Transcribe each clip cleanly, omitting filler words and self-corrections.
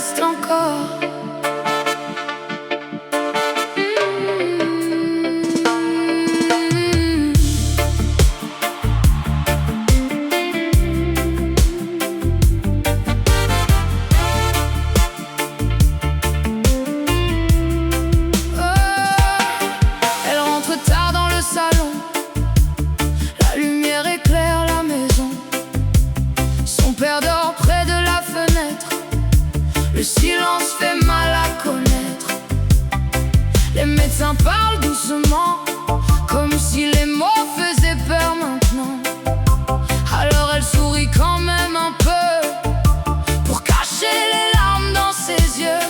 reste encore. Elle rentre tard dans le salon, la lumière éclaire la maison. Son père dort près de la fenêtre, le silence fait mal à connaître. Les médecins parlent doucement, comme si les mots faisaient peur maintenant. Alors elle sourit quand même un peu, pour cacher les larmes dans ses yeux.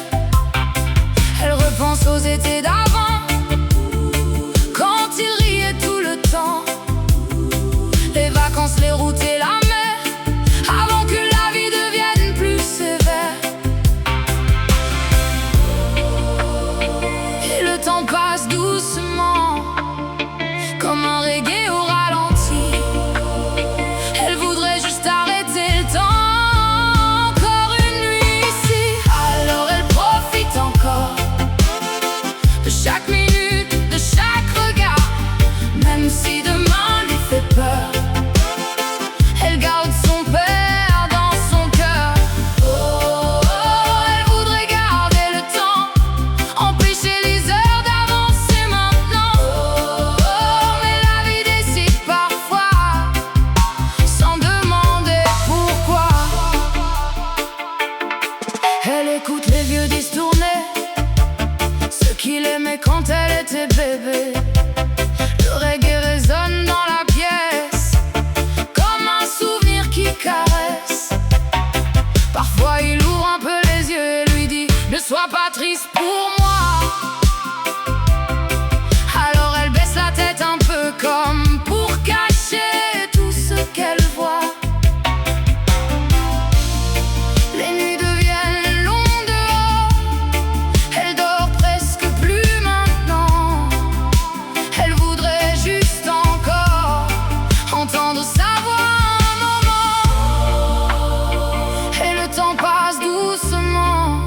Elle repense aux étés d'avant, quand il riait tout le temps. Les vacances, les routes et la mer, avant que la vie devienne plus sévère. Et le temps passe doucement, comme un reggae au ralenti. Elle voudrait juste arrêter le temps, encore une nuit ici. Alors elle profite encore de chaque minute, de chaque regard, même si demain lui fait peur. Elle garde son père dans son cœur. Oh, oh, elle voudrait garder le temps, empêcher les heures d'avancer maintenant. Oh, oh, mais la vie décide parfois, sans demander pourquoi. Elle écoute les vieux disques tourner, ceux qu'il aimait quand elle était bébé. Le reggae résonne dans la pièce, comme un souvenir qui caresse. Parfois il ouvre un peu les yeux et lui dit: ne sois pas triste pour moi. Alors elle baisse la tête un peu, comme pour cacher tout ce qu'elle voit. Les nuits deviennent longues dehors, elle dort presque plus maintenant. Elle voudrait juste encore entendre sa voix un moment. Et le temps passe doucement,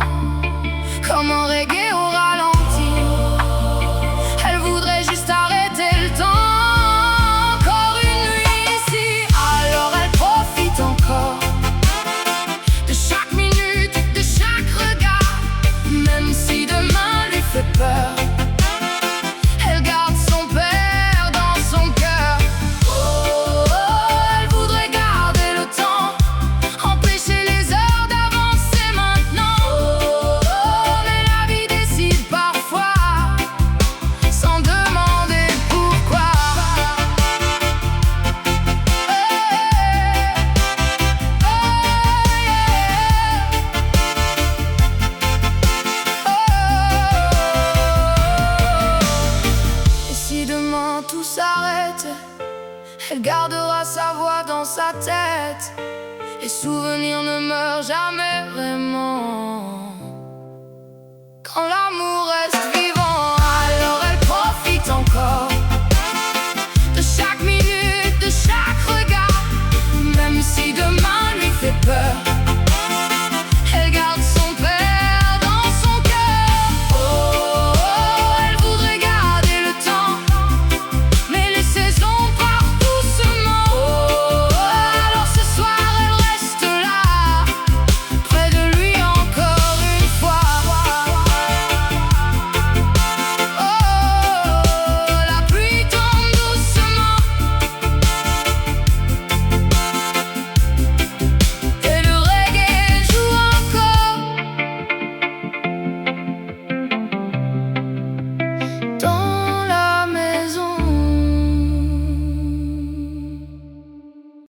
comme un reggae au ralenti. Elle voudrait juste arrêter le temps, encore une nuit ici. Alors elle profite encore de chaque minute, de chaque regard, même si demain lui fait peur. Elle garde son père dans son cœur. Oh, oh, elle voudrait garder le temps, empêcher les heures d'avancer maintenant. Oh, oh, mais la vie décide parfois, sans demander pourquoi. Et si demain tout s'arrête, elle gardera sa voix dans sa tête. Les souvenirs ne meurent jamais vraiment. Quand la